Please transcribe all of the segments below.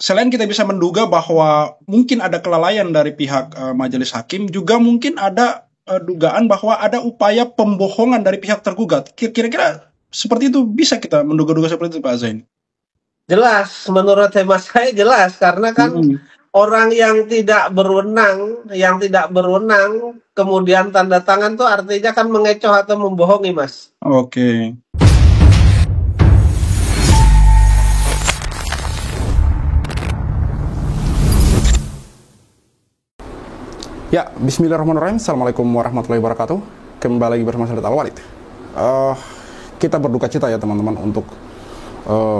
selain kita bisa menduga bahwa mungkin ada kelalaian dari pihak majelis hakim, juga mungkin ada dugaan bahwa ada upaya pembohongan dari pihak tergugat. Kira-kira seperti itu, bisa kita menduga-duga seperti itu, Pak Zain? Jelas, menurut hemat saya jelas, karena kan orang yang tidak berwenang, kemudian tanda tangan tuh artinya kan mengecoh atau membohongi, Mas. Oke. Ya, bismillahirrahmanirrahim. Assalamualaikum warahmatullahi wabarakatuh. Kembali lagi bersama saya Al-Walid. Kita berduka cita ya teman-teman untuk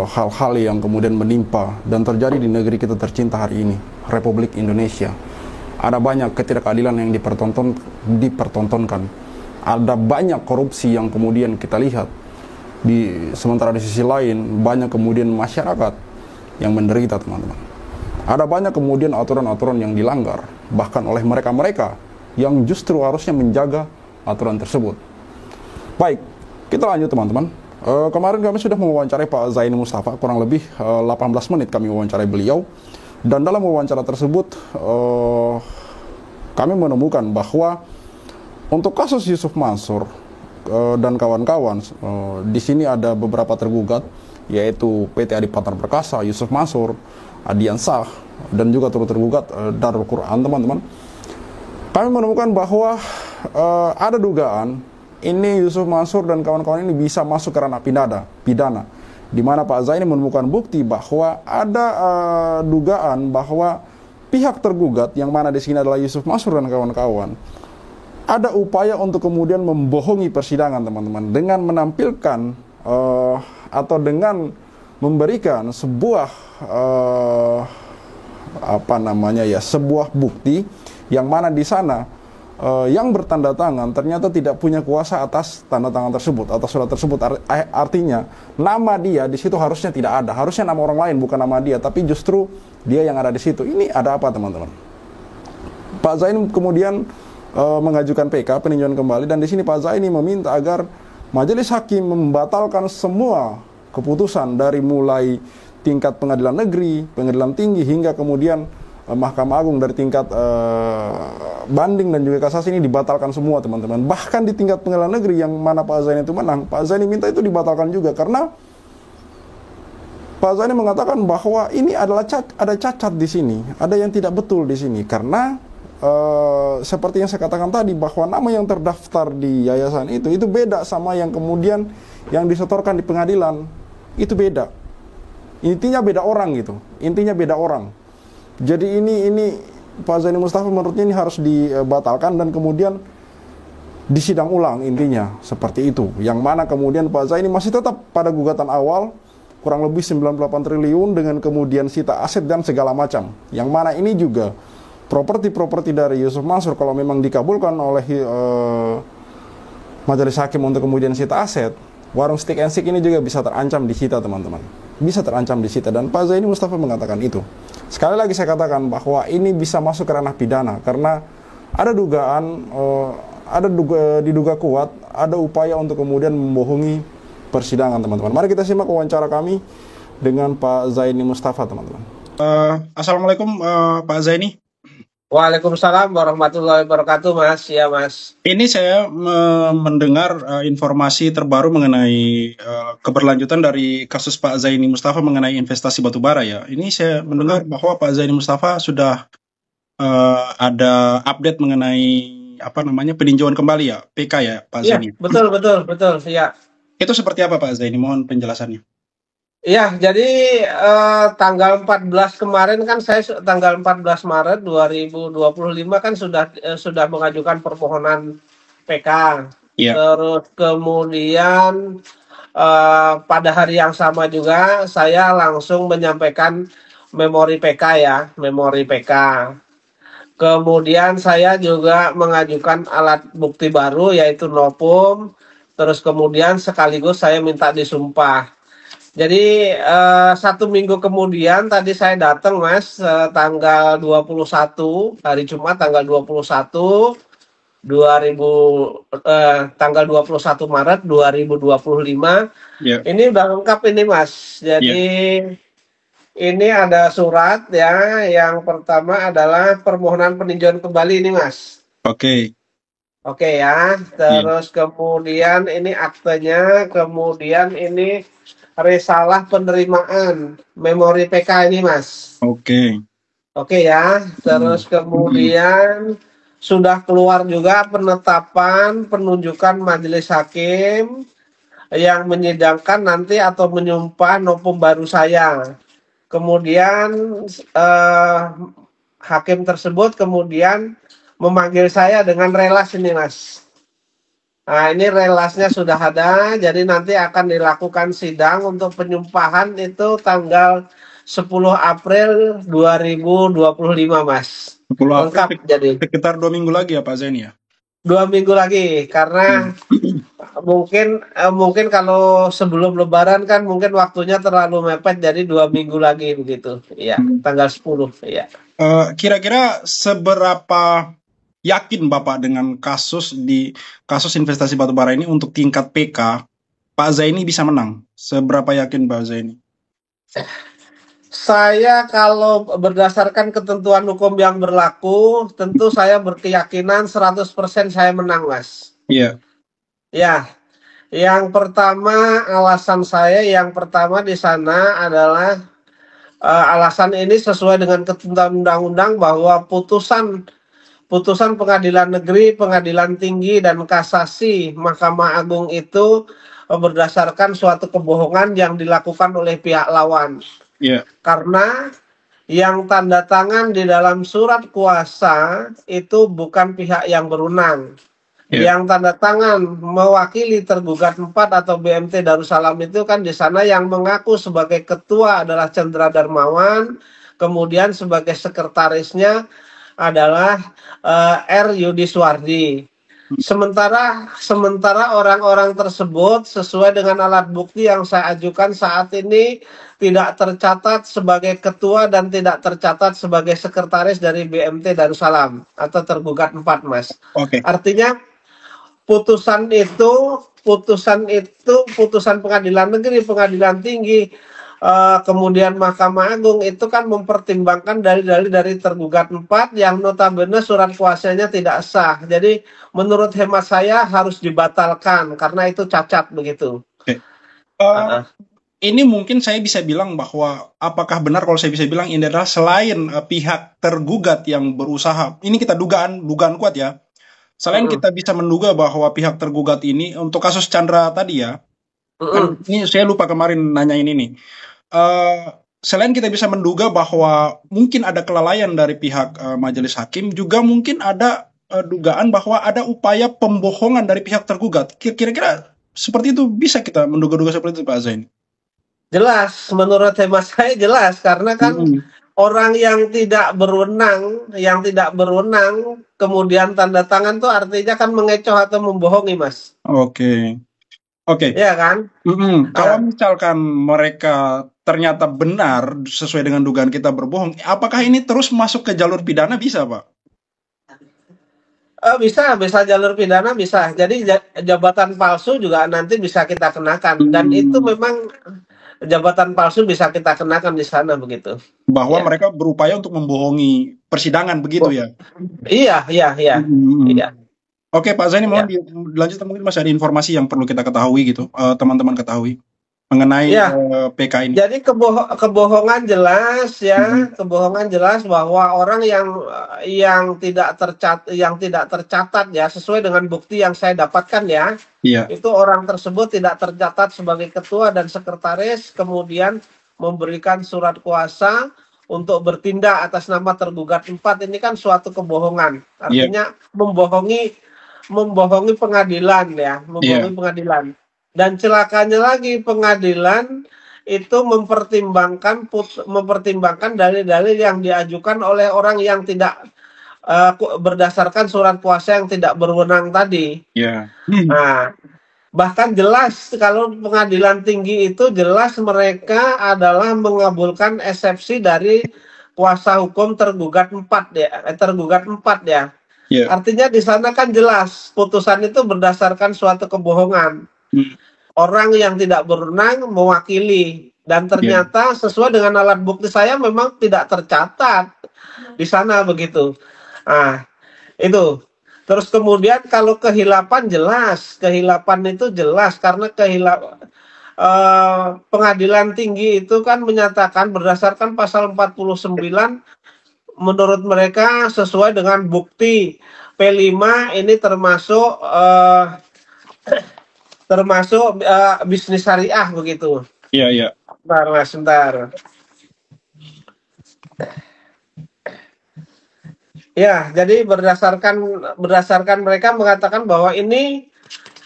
hal-hal yang kemudian menimpa dan terjadi di negeri kita tercinta hari ini, Republik Indonesia. Ada banyak ketidakadilan yang dipertontonkan. Ada banyak korupsi yang kemudian kita lihat. Sementara di sisi lain, banyak kemudian masyarakat yang menderita, teman-teman. Ada banyak kemudian aturan-aturan yang dilanggar, bahkan oleh mereka-mereka yang justru harusnya menjaga aturan tersebut. Baik, kita lanjut teman-teman. Kemarin kami sudah mewawancarai Pak Zaini Mustafa, kurang lebih 18 menit kami mewawancarai beliau. Dan dalam wawancara tersebut, kami menemukan bahwa untuk kasus Yusuf Mansur dan kawan-kawan, di sini ada beberapa tergugat, yaitu PT Adipatran Perkasa, Yusuf Mansur, Adian Shah, dan juga turut tergugat Darul Quran, teman-teman. Kami menemukan bahwa ada dugaan ini Yusuf Mansur dan kawan-kawan ini bisa masuk ke ranah pidana, di mana Pak Zaini menemukan bukti bahwa ada dugaan bahwa pihak tergugat, yang mana di sini adalah Yusuf Mansur dan kawan-kawan, ada upaya untuk kemudian membohongi persidangan, teman-teman, dengan menampilkan atau dengan memberikan sebuah sebuah bukti yang mana di sana yang bertanda tangan ternyata tidak punya kuasa atas tanda tangan tersebut atau surat tersebut. Artinya nama dia di situ harusnya tidak ada, harusnya nama orang lain bukan nama dia, tapi justru dia yang ada di situ. Ini ada apa, teman-teman? Pak Zaini kemudian mengajukan PK, peninjauan kembali, dan di sini Pak Zaini meminta agar majelis hakim membatalkan semua keputusan dari mulai tingkat pengadilan negeri, pengadilan tinggi, hingga kemudian Mahkamah Agung dari tingkat banding dan juga kasasi ini dibatalkan semua, teman-teman. Bahkan di tingkat pengadilan negeri yang mana Pak Zaini itu menang, Pak Zaini minta itu dibatalkan juga, karena Pak Zaini mengatakan bahwa ini adalah ada cacat di sini, ada yang tidak betul di sini, karena seperti yang saya katakan tadi, bahwa nama yang terdaftar di yayasan itu beda sama yang kemudian yang disetorkan di pengadilan. Itu beda. Intinya beda orang gitu. Intinya beda orang. Jadi ini Pak Zaini Mustafa menurutnya ini harus dibatalkan dan kemudian disidang ulang, intinya seperti itu. Yang mana kemudian Pak Zaini masih tetap pada gugatan awal kurang lebih 98 triliun dengan kemudian sita aset dan segala macam. Yang mana ini juga properti dari Yusuf Mansur kalau memang dikabulkan oleh majelis hakim untuk kemudian sita aset, warung stick and stick ini juga bisa terancam disita, teman-teman. Bisa terancam disita, dan Pak Zaini Mustafa mengatakan itu. Sekali lagi saya katakan bahwa ini bisa masuk ke ranah pidana karena ada dugaan, diduga kuat, ada upaya untuk kemudian membohongi persidangan, teman-teman. Mari kita simak wawancara kami dengan Pak Zaini Mustafa, teman-teman. Assalamualaikum Pak Zaini. Waalaikumsalam warahmatullahi wabarakatuh, Mas. Ya, Mas. Ini saya mendengar informasi terbaru mengenai keberlanjutan dari kasus Pak Zaini Mustafa mengenai investasi batubara ya. Ini saya mendengar bahwa Pak Zaini Mustafa sudah ada update mengenai peninjauan kembali ya, PK ya, Pak Zaini. Betul, ya. Itu seperti apa, Pak Zaini? Mohon penjelasannya. Iya, jadi tanggal 14 kemarin kan saya tanggal 14 Maret 2025 kan sudah mengajukan permohonan PK. Iya. Terus kemudian pada hari yang sama juga saya langsung menyampaikan memori PK. Kemudian saya juga mengajukan alat bukti baru yaitu nopum. Terus kemudian sekaligus saya minta disumpah. Jadi 1 minggu kemudian tadi saya datang, Mas, tanggal 21 hari Jumat tanggal 21 tanggal 21 Maret 2025. Yeah. Ini udah lengkap ini, Mas. Jadi Ini ada surat ya. Yang pertama adalah permohonan peninjauan kembali ini, Mas. Oke. Oke ya. Iya. Terus kemudian ini aktenya, kemudian ini risalah penerimaan memori PK ini, Mas. Oke. Oke ya. Terus kemudian sudah keluar juga penetapan penunjukan majelis hakim yang menyidangkan nanti atau menyumpah nopum baru saya. Kemudian hakim tersebut kemudian memanggil saya dengan relas ini, Mas. Nah, ini relasnya sudah ada, jadi nanti akan dilakukan sidang untuk penyumpahan itu tanggal 10 April 2025, Mas. 10 Lengkap April jadi. sekitar 2 minggu lagi ya Pak Zaini ya? 2 minggu lagi, karena mungkin kalau sebelum Lebaran kan mungkin waktunya terlalu mepet, jadi 2 minggu lagi begitu. Iya, tanggal 10. Iya. Kira-kira seberapa yakin Bapak dengan kasus investasi batubara ini untuk tingkat PK, Pak Zaini bisa menang? Seberapa yakin Pak Zaini? Saya kalau berdasarkan ketentuan hukum yang berlaku, tentu saya berkeyakinan 100% saya menang, Mas. Iya. Ya, yang pertama alasan saya di sana adalah alasan ini sesuai dengan ketentuan undang-undang bahwa putusan pengadilan negeri, pengadilan tinggi, dan kasasi Mahkamah Agung itu berdasarkan suatu kebohongan yang dilakukan oleh pihak lawan. Iya. Karena yang tanda tangan di dalam surat kuasa itu bukan pihak yang berwenang. Iya. Yang tanda tangan mewakili tergugat 4 atau BMT Darussalam itu kan di sana yang mengaku sebagai ketua adalah Cendra Darmawan, kemudian sebagai sekretarisnya adalah R. Yudi Suwardi. Sementara orang-orang tersebut sesuai dengan alat bukti yang saya ajukan saat ini tidak tercatat sebagai ketua dan tidak tercatat sebagai sekretaris dari BMT Darussalam atau tergugat 4, Mas. Oke. Artinya putusan pengadilan negeri, pengadilan tinggi, kemudian Mahkamah Agung itu kan mempertimbangkan dalil-dalil dari tergugat 4 yang notabene surat kuasanya tidak sah. Jadi menurut hemat saya harus dibatalkan karena itu cacat begitu. Oke. Ini mungkin saya bisa bilang bahwa apakah benar kalau saya bisa bilang ini adalah selain pihak tergugat yang berusaha, ini kita dugaan kuat ya. Selain kita bisa menduga bahwa pihak tergugat ini untuk kasus Chandra tadi ya, kan ini saya lupa kemarin nanyain ini. Selain kita bisa menduga bahwa mungkin ada kelalaian dari pihak majelis hakim, juga mungkin ada dugaan bahwa ada upaya pembohongan dari pihak tergugat. Kira-kira seperti itu bisa kita menduga-duga seperti itu Pak Zain? Jelas, menurut hemat saya jelas karena kan orang yang tidak berwenang kemudian tanda tangan tuh artinya kan mengecoh atau membohongi, Mas. Oke. Iya kan? Kalau misalkan mereka ternyata benar sesuai dengan dugaan kita berbohong, apakah ini terus masuk ke jalur pidana bisa, Pak? Bisa jalur pidana bisa. Jadi jabatan palsu juga nanti bisa kita kenakan dan itu memang jabatan palsu bisa kita kenakan di sana begitu. Bahwa mereka berupaya untuk membohongi persidangan begitu ya? Iya. Oke Pak Zaini, mohon dilanjutkan, mungkin masih ada informasi yang perlu kita ketahui gitu, teman-teman ketahui mengenai PK ini. Jadi kebohongan jelas ya, kebohongan jelas bahwa orang yang tidak tercatat ya sesuai dengan bukti yang saya dapatkan ya. Iya. Itu orang tersebut tidak tercatat sebagai ketua dan sekretaris, kemudian memberikan surat kuasa untuk bertindak atas nama tergugat 4. Ini kan suatu kebohongan. Artinya membohongi pengadilan ya, pengadilan. Dan celakanya lagi pengadilan itu mempertimbangkan dalil-dalil yang diajukan oleh orang yang tidak berdasarkan surat kuasa yang tidak berwenang tadi. Nah, bahkan jelas kalau pengadilan tinggi itu jelas mereka adalah mengabulkan eksepsi dari kuasa hukum tergugat 4 ya. Artinya di sana kan jelas putusan itu berdasarkan suatu kebohongan. Orang yang tidak berwenang mewakili Dan ternyata sesuai dengan alat bukti saya memang tidak tercatat di sana begitu. Ah, itu. Terus kemudian kalau kehilapan jelas, kehilapan itu jelas karena pengadilan tinggi itu kan menyatakan berdasarkan pasal 49 menurut mereka sesuai dengan bukti P5 ini termasuk bisnis syariah begitu. Iya, iya. Sebentar. Ya, jadi berdasarkan mereka mengatakan bahwa ini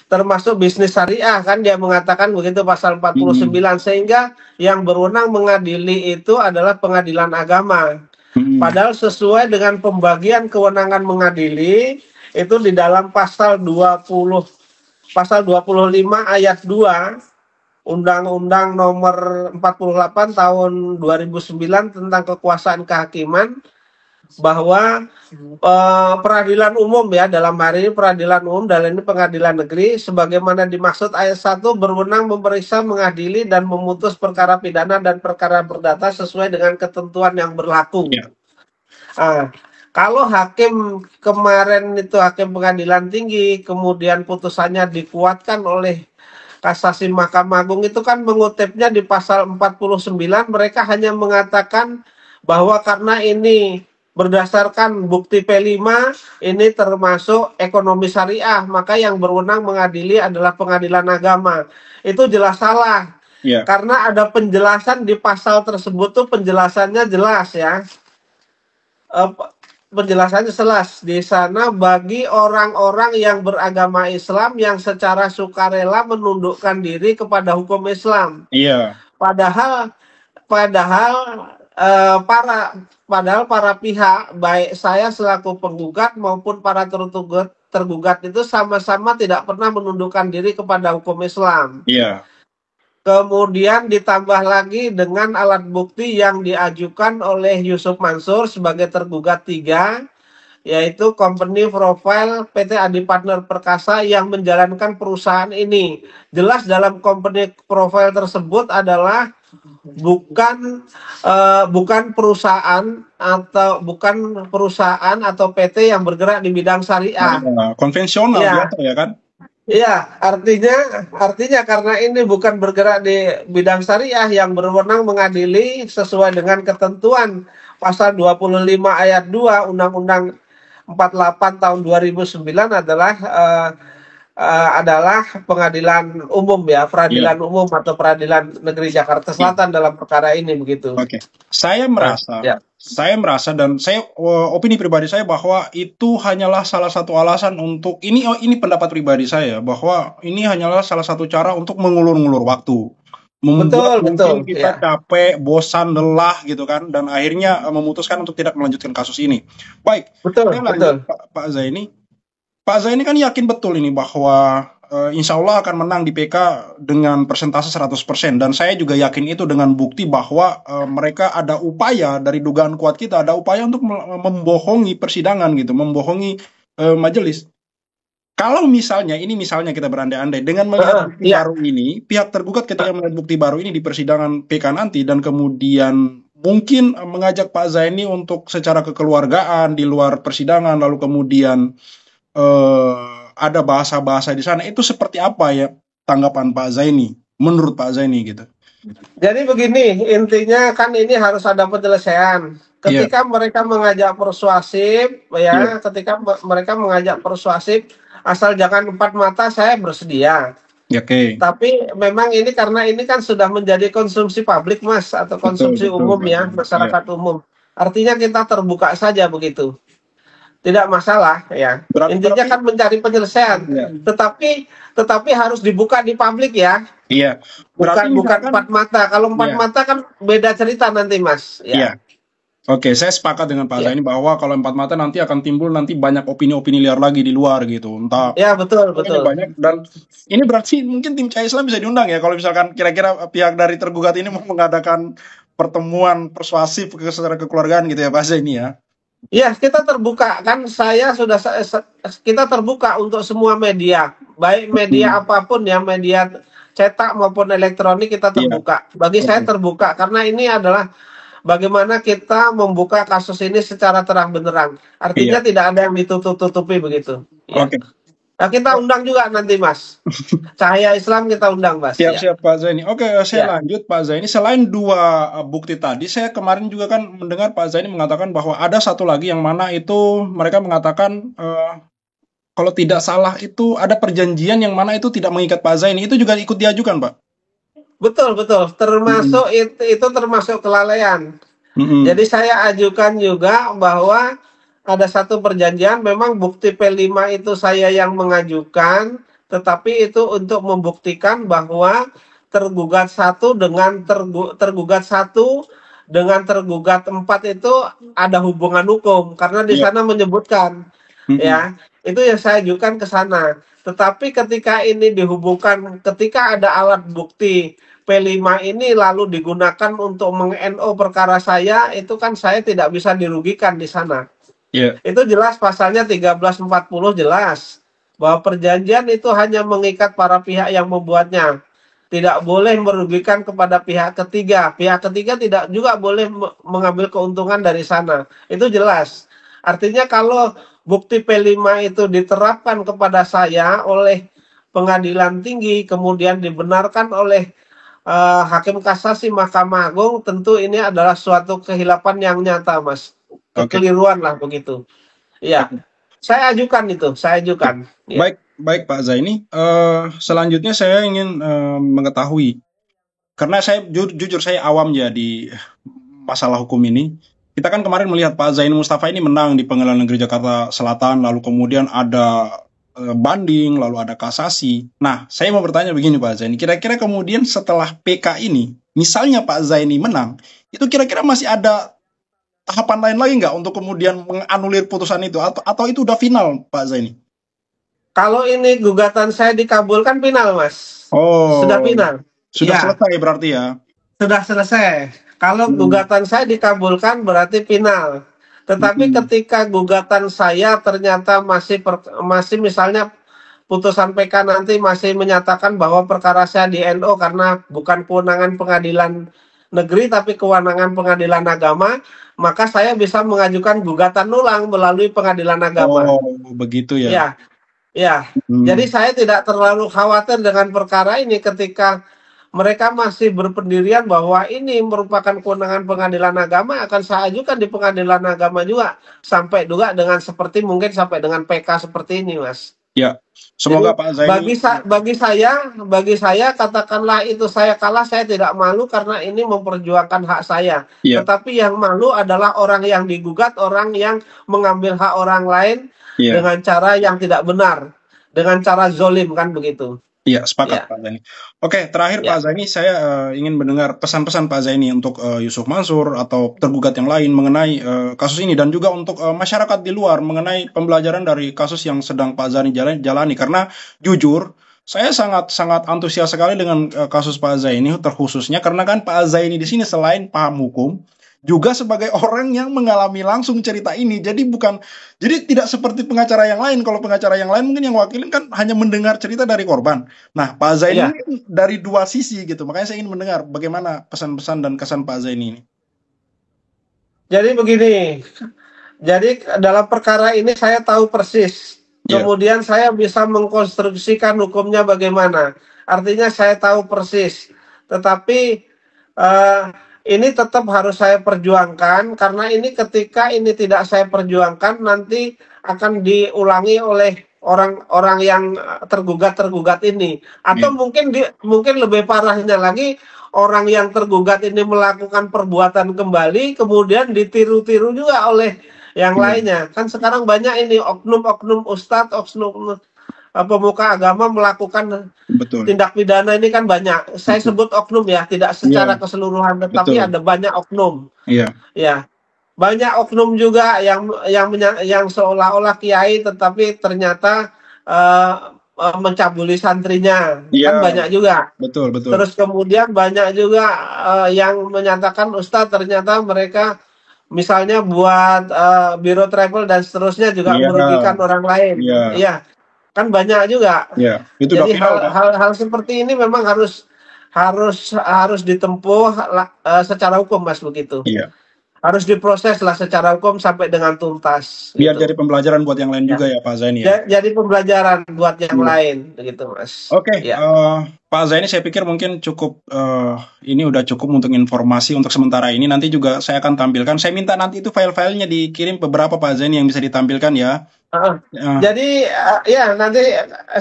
termasuk bisnis syariah kan dia mengatakan begitu pasal 49 sehingga yang berwenang mengadili itu adalah pengadilan agama. Padahal sesuai dengan pembagian kewenangan mengadili itu di dalam pasal 25 ayat 2 Undang-Undang nomor 48 tahun 2009 tentang kekuasaan kehakiman bahwa peradilan umum ya dalam hari ini peradilan umum dan ini pengadilan negeri sebagaimana dimaksud ayat 1 berwenang memeriksa, mengadili dan memutus perkara pidana dan perkara perdata sesuai dengan ketentuan yang berlaku. Ya. Kalau hakim kemarin itu hakim pengadilan tinggi kemudian putusannya dikuatkan oleh kasasi Mahkamah Agung itu kan mengutipnya di pasal 49 mereka hanya mengatakan bahwa karena ini berdasarkan bukti P5 ini termasuk ekonomi syariah, maka yang berwenang mengadili adalah pengadilan agama. Itu jelas salah. Ya. Karena ada penjelasan di pasal tersebut tuh penjelasannya jelas ya. Penjelasannya jelas di sana bagi orang-orang yang beragama Islam yang secara sukarela menundukkan diri kepada hukum Islam. Iya. Padahal para pihak baik saya selaku penggugat maupun para tergugat itu sama-sama tidak pernah menundukkan diri kepada hukum Islam. Iya. Kemudian ditambah lagi dengan alat bukti yang diajukan oleh Yusuf Mansur sebagai tergugat 3 yaitu company profile PT Adi Partner Perkasa yang menjalankan perusahaan ini. Jelas dalam company profile tersebut adalah bukan perusahaan atau PT yang bergerak di bidang syariah. Konvensional ya. Biasa, ya kan? Iya, artinya karena ini bukan bergerak di bidang syariah yang berwenang mengadili sesuai dengan ketentuan pasal 25 ayat 2 Undang-Undang 48 tahun 2009 adalah pengadilan umum ya, peradilan umum atau peradilan negeri Jakarta Selatan dalam perkara ini begitu. Oke. Saya merasa dan opini pribadi saya bahwa itu hanyalah salah satu alasan untuk ini pendapat pribadi saya bahwa ini hanyalah salah satu cara untuk mengulur-ngulur waktu. Membuat mungkin kita capek, bosan, lelah gitu kan dan akhirnya memutuskan untuk tidak melanjutkan kasus ini. Baik. Betul. Pak Zaini. Pak Zaini kan yakin betul ini bahwa insya Allah akan menang di PK dengan persentase 100% dan saya juga yakin itu dengan bukti bahwa mereka ada upaya dari dugaan kuat kita ada upaya untuk membohongi persidangan gitu, membohongi majelis. Kalau misalnya kita berandai-andai dengan melihat bukti baru ini, pihak tergugat ketika melihat bukti baru ini di persidangan PK nanti dan kemudian mungkin mengajak Pak Zaini untuk secara kekeluargaan di luar persidangan lalu kemudian ada bahasa-bahasa di sana, itu seperti apa ya tanggapan Pak Zaini, menurut Pak Zaini gitu? Jadi begini, intinya kan ini harus ada penyelesaian. Ketika mereka mengajak persuasif, ketika mereka mengajak persuasif, asal jangan 4 mata saya bersedia. Oke. Tapi memang ini karena ini kan sudah menjadi konsumsi publik Mas, atau konsumsi umum ya, masyarakat umum. Artinya kita terbuka saja begitu. Tidak masalah ya. Intinya kan mencari penyelesaian. Tetapi harus dibuka di publik ya. Iya. Bukan 4 mata. Kalau 4 mata kan beda cerita nanti Mas. Iya. Oke, saya sepakat dengan Pak Zaini bahwa kalau 4 mata nanti akan timbul nanti banyak opini-opini liar lagi di luar gitu. Entah. Ya betul. Banyak dan ini berarti mungkin tim Cahaya Islam bisa diundang ya kalau misalkan kira-kira pihak dari tergugat ini mau mengadakan pertemuan persuasif secara kekeluargaan gitu ya Pak Zaini ya. Ya, kita terbuka kan kita terbuka untuk semua media, baik media apapun ya, media cetak maupun elektronik kita Iya. terbuka. Bagi saya Oke. terbuka karena ini adalah bagaimana kita membuka kasus ini secara terang benderang. Artinya Iya. tidak ada yang ditutup-tutupi begitu. Ya. Oke. Nah, kita undang juga nanti, Mas. Cahaya Islam kita undang, Mas. Ya. Siap-siap Pak Zaini. Oke, saya Ya. lanjut Pak Zaini. Selain dua bukti tadi, saya kemarin juga kan mendengar Pak Zaini mengatakan bahwa ada satu lagi yang mana itu mereka mengatakan kalau tidak salah itu ada perjanjian yang mana itu tidak mengikat Pak Zaini. Itu juga ikut diajukan, Pak. Betul, betul. Termasuk itu termasuk kelalaian. Jadi saya ajukan juga bahwa ada satu perjanjian, memang bukti P5 itu saya yang mengajukan, tetapi itu untuk membuktikan bahwa tergugat satu dengan tergugat satu dengan tergugat 4 itu ada hubungan hukum, karena di Iya. sana menyebutkan, ya, itu yang saya ajukan ke sana. Tetapi ketika ini dihubungkan, ketika ada alat bukti P5 ini lalu digunakan untuk meng-NO perkara saya, itu kan saya tidak bisa dirugikan di sana. Iya. Itu jelas pasalnya 1340 jelas bahwa perjanjian itu hanya mengikat para pihak yang membuatnya. Tidak boleh merugikan kepada pihak ketiga. Pihak ketiga tidak juga boleh mengambil keuntungan dari sana. Itu jelas. Artinya kalau bukti P5 itu diterapkan kepada saya oleh pengadilan tinggi, kemudian dibenarkan oleh Hakim Kasasi Mahkamah Agung, tentu ini adalah suatu kehilapan yang nyata, Mas. Kekeliruan lah begitu. Iya, saya ajukan itu, saya ajukan. Ya. Baik Pak Zaini. Selanjutnya saya ingin mengetahui, karena saya jujur saya awam ya di masalah hukum ini. Kita kan kemarin melihat Pak Zaini Mustafa ini menang di Pengadilan Negeri Jakarta Selatan, lalu kemudian ada banding, lalu ada kasasi. Nah, saya mau bertanya begini Pak Zaini, kira-kira kemudian setelah PK ini, misalnya Pak Zaini menang, itu kira-kira masih ada tahapan lain lagi nggak untuk kemudian menganulir putusan itu, atau itu udah final Pak Zaini? Kalau ini gugatan saya dikabulkan final, Mas. Oh, sudah final. Sudah Ya. selesai berarti ya? Sudah selesai. Kalau gugatan saya dikabulkan berarti final. Tetapi ketika gugatan saya ternyata masih misalnya putusan PK nanti masih menyatakan bahwa perkara saya di NO karena bukan kewenangan pengadilan negeri tapi kewenangan pengadilan agama, maka saya bisa mengajukan gugatan ulang melalui pengadilan agama. Oh, begitu ya? Ya, ya. Jadi saya tidak terlalu khawatir dengan perkara ini ketika mereka masih berpendirian bahwa ini merupakan kewenangan pengadilan agama, akan saya ajukan di pengadilan agama juga sampai juga dengan mungkin sampai dengan PK seperti ini, Mas. Ya, semoga jadi, Pak Zaini. Bagi saya katakanlah itu saya kalah, saya tidak malu karena ini memperjuangkan hak saya. Ya. Tetapi yang malu adalah orang yang digugat, orang yang mengambil hak orang lain dengan cara yang tidak benar, dengan cara zolim, kan begitu. Iya, sepakat Pak Zaini. Oke, terakhir Pak Zaini, saya ingin mendengar pesan-pesan Pak Zaini untuk Yusuf Mansur atau tergugat yang lain mengenai kasus ini, dan juga untuk masyarakat di luar mengenai pembelajaran dari kasus yang sedang Pak Zaini jalani. Karena jujur, saya sangat antusias sekali dengan kasus Pak Zaini, terkhususnya karena kan Pak Zaini di sini selain paham hukum, juga sebagai orang yang mengalami langsung cerita ini. Jadi tidak seperti pengacara yang lain. Kalau pengacara yang lain mungkin yang wakilin kan hanya mendengar cerita dari korban. Nah, Pak Zaini ini dari dua sisi gitu. Makanya saya ingin mendengar bagaimana pesan-pesan dan kesan Pak Zaini ini. Jadi begini. Jadi dalam perkara ini saya tahu persis. Kemudian saya bisa mengkonstruksikan hukumnya bagaimana. Artinya saya tahu persis. Tetapi ini tetap harus saya perjuangkan, karena ini ketika ini tidak saya perjuangkan nanti akan diulangi oleh orang-orang yang tergugat ini, atau mungkin lebih parahnya lagi, orang yang tergugat ini melakukan perbuatan kembali kemudian ditiru-tiru juga oleh yang lainnya. Kan sekarang banyak ini oknum-oknum ustadz, oknum pemuka agama melakukan tindak pidana ini kan banyak. Saya sebut oknum ya, tidak secara keseluruhan, tetapi ada banyak oknum. Ya, banyak oknum juga yang seolah-olah kiai tetapi ternyata mencabuli santrinya, kan banyak juga. Betul. Terus kemudian banyak juga yang menyatakan ustadz ternyata mereka misalnya buat biro travel dan seterusnya juga merugikan orang lain. kan banyak juga. Ya, itu udah Jadi viral kan? hal seperti ini memang harus ditempuh secara hukum, Mas, begitu. Iya. Harus diproses lah secara hukum sampai dengan tuntas. Biar gitu. jadi pembelajaran buat yang lain Ya. juga ya Pak Zaini ya. Jadi pembelajaran buat yang lain, begitu, Mas. Oke, Ya. Pak Zaini saya pikir mungkin cukup ini udah cukup untuk informasi untuk sementara ini. Nanti juga saya akan tampilkan. Saya minta nanti itu file-filenya dikirim beberapa Pak Zaini yang bisa ditampilkan ya. Jadi ya nanti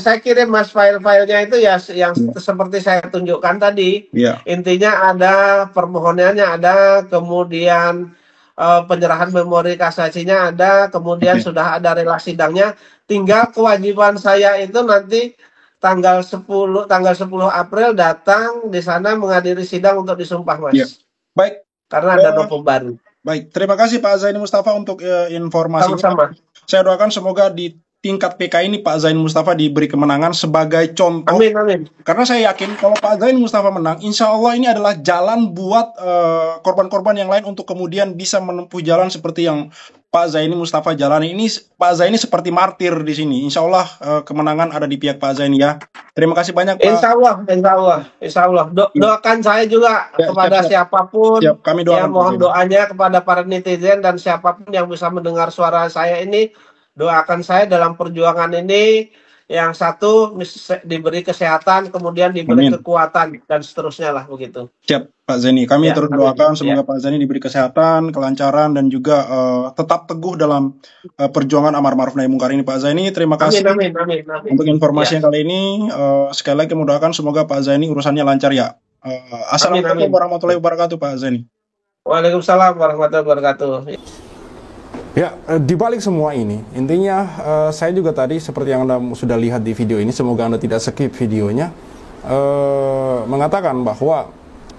saya kirim Mas file-filenya itu ya yang seperti saya tunjukkan tadi. Iya. Intinya ada permohonannya ada, kemudian penyerahan memori kasasinya ada, kemudian sudah ada rela sidangnya. Tinggal kewajiban saya itu nanti tanggal 10 April datang di sana menghadiri sidang untuk disumpah, Mas. Iya. Baik. Karena ada novum baru. Baik, terima kasih Pak Zaini Mustafa untuk informasinya. Sama-sama. Saya doakan semoga di tingkat PK ini Pak Zaini Mustafa diberi kemenangan sebagai contoh. Amin, amin. Karena saya yakin kalau Pak Zaini Mustafa menang, insya Allah ini adalah jalan buat korban-korban yang lain untuk kemudian bisa menempuh jalan seperti yang Pak Zaini Mustafa jalani. Ini Pak Zaini seperti martir di sini. Insya Allah kemenangan ada di pihak Pak Zaini ya. Terima kasih banyak Pak. Insya Allah. Doakan saya juga kepada siapapun. Siap, kami doakan. Ya, mohon doanya kepada para netizen dan siapapun yang bisa mendengar suara saya ini. Doakan saya dalam perjuangan ini. Yang satu diberi kesehatan, kemudian diberi kekuatan dan seterusnya lah begitu. Siap Pak Zaini, kami terus doakan semoga Pak Zaini diberi kesehatan, kelancaran dan juga tetap teguh dalam perjuangan amar ma'ruf nahi mungkar ini Pak Zaini. Terima kasih amin. untuk informasi yang kali ini. Sekali lagi kami doakan semoga Pak Zaini urusannya lancar ya. Assalamualaikum warahmatullahi wabarakatuh Pak Zaini. Waalaikumsalam warahmatullahi wabarakatuh. Ya, di balik semua ini, intinya saya juga tadi seperti yang Anda sudah lihat di video ini, semoga Anda tidak skip videonya, mengatakan bahwa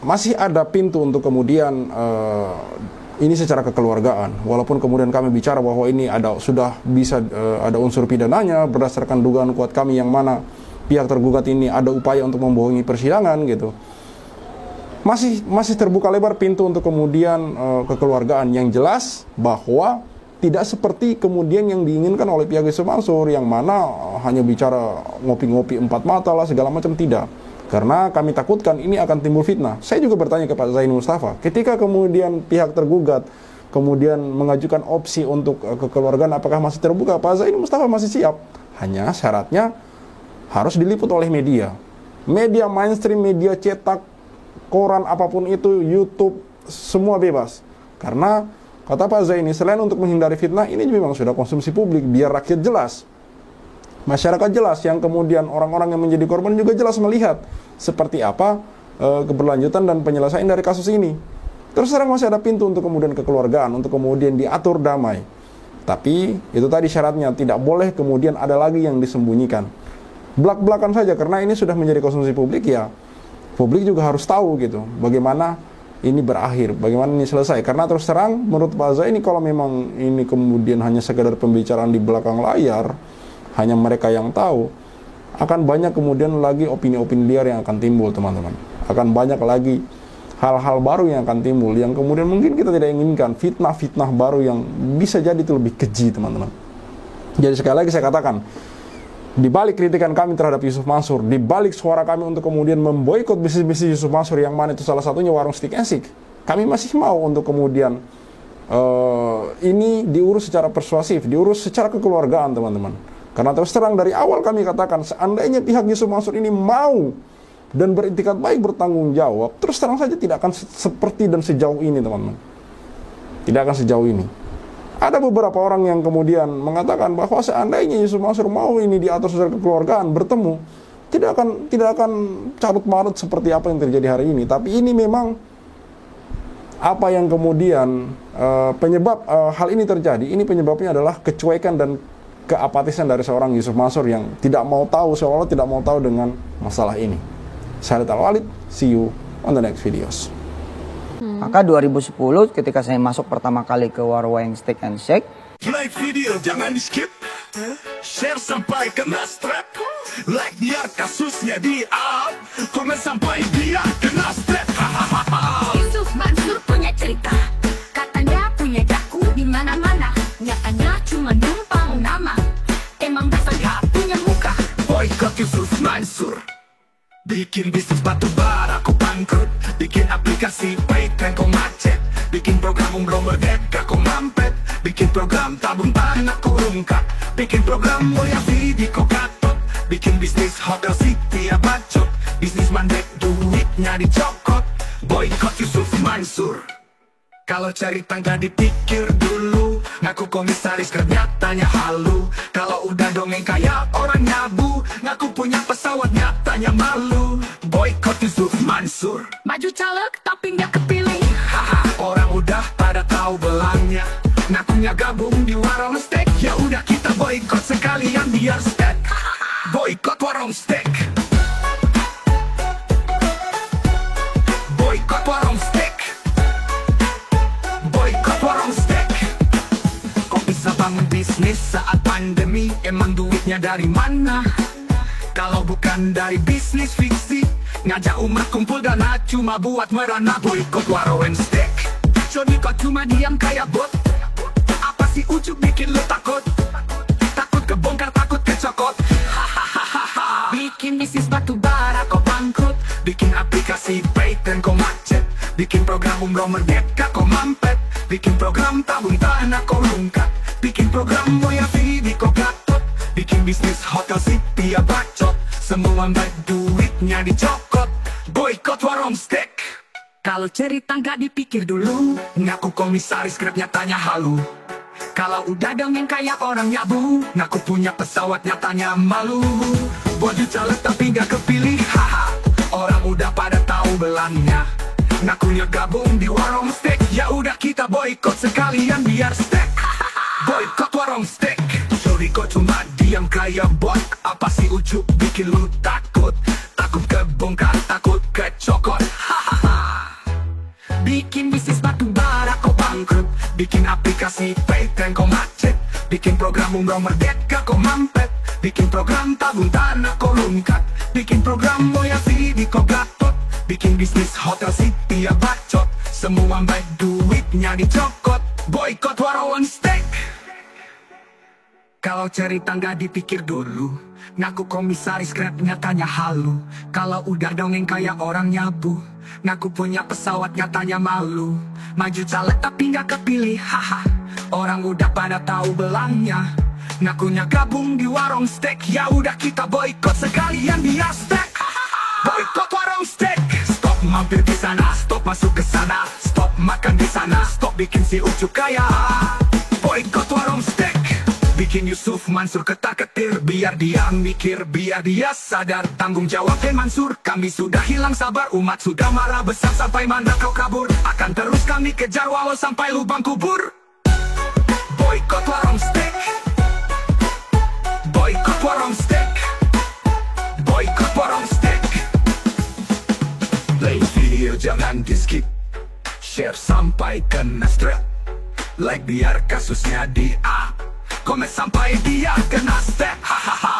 masih ada pintu untuk kemudian ini secara kekeluargaan. Walaupun kemudian kami bicara bahwa ini sudah bisa ada unsur pidananya berdasarkan dugaan kuat kami yang mana pihak tergugat ini ada upaya untuk membohongi persidangan gitu. Masih terbuka lebar pintu untuk kemudian kekeluargaan yang jelas bahwa tidak seperti kemudian yang diinginkan oleh pihak Yusuf Mansur yang mana hanya bicara ngopi-ngopi empat mata lah segala macam, tidak. Karena kami takutkan ini akan timbul fitnah. Saya juga bertanya kepada Zaini Mustafa, ketika kemudian pihak tergugat kemudian mengajukan opsi untuk kekeluargaan apakah masih terbuka, Pak Zaini Mustafa masih siap. Hanya syaratnya harus diliput oleh media. Media mainstream, media cetak, koran apapun itu, YouTube, semua bebas. Karena kata Pak Zaini, selain untuk menghindari fitnah, ini memang sudah konsumsi publik, biar rakyat jelas. Masyarakat jelas, yang kemudian orang-orang yang menjadi korban juga jelas melihat seperti apa keberlanjutan dan penyelesaian dari kasus ini. Terus terang masih ada pintu untuk kemudian kekeluargaan, untuk kemudian diatur damai. Tapi itu tadi syaratnya, tidak boleh kemudian ada lagi yang disembunyikan. Belak-belakan saja, karena ini sudah menjadi konsumsi publik ya. Publik juga harus tahu gitu, bagaimana ini berakhir, bagaimana ini selesai. Karena terus terang, menurut Pak Zaini, kalau memang ini kemudian hanya sekedar pembicaraan di belakang layar, hanya mereka yang tahu, akan banyak kemudian lagi opini-opini liar yang akan timbul, teman-teman. Akan banyak lagi hal-hal baru yang akan timbul, yang kemudian mungkin kita tidak inginkan, fitnah-fitnah baru yang bisa jadi itu lebih keji, teman-teman. Jadi sekali lagi saya katakan, di balik kritikan kami terhadap Yusuf Mansur, di balik suara kami untuk kemudian memboikot bisnis-bisnis Yusuf Mansur, yang mana itu salah satunya warung Stick and Stick, kami masih mau untuk kemudian ini diurus secara persuasif, diurus secara kekeluargaan, teman-teman. Karena terus terang dari awal kami katakan, seandainya pihak Yusuf Mansur ini mau dan beriktikat baik bertanggung jawab, terus terang saja tidak akan seperti dan sejauh ini, teman-teman. Tidak akan sejauh ini. Ada beberapa orang yang kemudian mengatakan bahwa seandainya Yusuf Mansur mau ini diatur secara kekeluargaan, bertemu, tidak akan carut marut seperti apa yang terjadi hari ini. Tapi ini memang apa yang kemudian penyebab hal ini terjadi. Ini penyebabnya adalah kecuekan dan keapatisan dari seorang Yusuf Mansur yang tidak mau tahu, seolah-olah tidak mau tahu dengan masalah ini. Saya Al-Walid, see you on the next videos. Maka 2010 ketika saya masuk pertama kali ke warung Stick and Shake, like video jangan di skip, share sampai kena strap, like biar kasusnya di up, komen sampai dia kena strap. Yusuf Mansur punya cerita, katanya punya daku di mana-mana, nyatanya cuma numpang nama, emang dasar gak punya muka. Bikin bisnis batu bara kau bangkrut, bikin aplikasi Paytran kau macet, bikin program umroh merdeka kau mampet, bikin program tabung tanah kau rungkak, bikin program mulia video kau gatot, bikin bisnis hotel city ya bacot, bisnis mandek duitnya dicokot. Boykot Yusuf Mansur. Kalau cari tangga dipikir dulu, ngaku komisaris nyatanya halu. Kalau udah dongeng kayak orang nyabu, ngaku punya pesawat nyatanya malu. Boykot Yusuf Mansur. Maju caleg tapi nggak kepilih. Haha, orang udah pada tahu belangnya, ngakunya gabung di warung steak. Ya udah kita boykot sekalian biar steak. Boykot warung steak. Boykot warung steak. Boykot warung steak. Kok bisa bangun bisnis saat pandemi? Emang duitnya dari mana? Kalau bukan dari bisnis fiksi, ngajak umat kumpul dana cuma buat merana. Boykot warung steak. Jadi kok cuma diam kayak bot? Apa sih ujuk bikin lu takut? Takut kebongkar, takut kecokot. Bikin bisnis batu bara kau bangkrut, Bikin aplikasi Paytran kau macet, bikin program umroh merdeka kau mampet, bikin program tabung tanah kau rungkat, bikin program moya video kau gatot, bikin bisnis hotel city ya bacot, semua baik duitnya dicokot. Boykot warung steak. kalau cerita nggak dipikir dulu. Ngaku komisaris Grab nyatanya halu. Kalau udah dongeng kayak orang nyabu, ngaku punya pesawat nyatanya malu. Baju caleg tapi gak kepilih, haha. Orang udah pada tahu belangnya, ngakunya gabung di warung steak. Ya udah kita boykot sekalian biar steak. Boykot warung steak. Sorry kok cuma diam kayak bot. Apa sih ujuk bikin lu takut? Takut kebongkar, takut kecokot. Bikin bisnis batu bara kau bangkrut, Bikin aplikasi Paytran kau macet, bikin program umroh merdeka kau mampet, bikin program tabung tanah kau rungkat, bikin program moya video kau gatot, bikin bisnis hotel city ya bacot, semua baik duitnya dicokot. Boykot warung steak. Kalau cerita nggak dipikir dulu, ngaku komisaris Grab nyatanya halu. Kalau udah dongeng kayak orang nyabu, ngaku punya pesawat nyatanya malu. Maju caleg tapi nggak kepilih, haha. Orang udah pada tahu belangnya, ngakunya gabung di warung steak. Ya udah kita boykot sekalian biar steak. Boykot warung steak. Stop mampir di sana, stop masuk ke sana, stop makan di sana, stop bikin si ujuk kaya. Boykot warung steak. Bikin Yusuf Mansur ketar-ketir, biar dia mikir, biar dia sadar tanggung jawab. Mansur, kami sudah hilang sabar, umat sudah marah besar. Sampai mana kau kabur? Akan terus kami kejar walau sampai lubang kubur. Boykot warung steak. Boykot warung steak. Boykot warung steak. Play video jangan di skip, share sampai kena strap, like biar kasusnya di up, komen sampai dia kena step. Hahaha.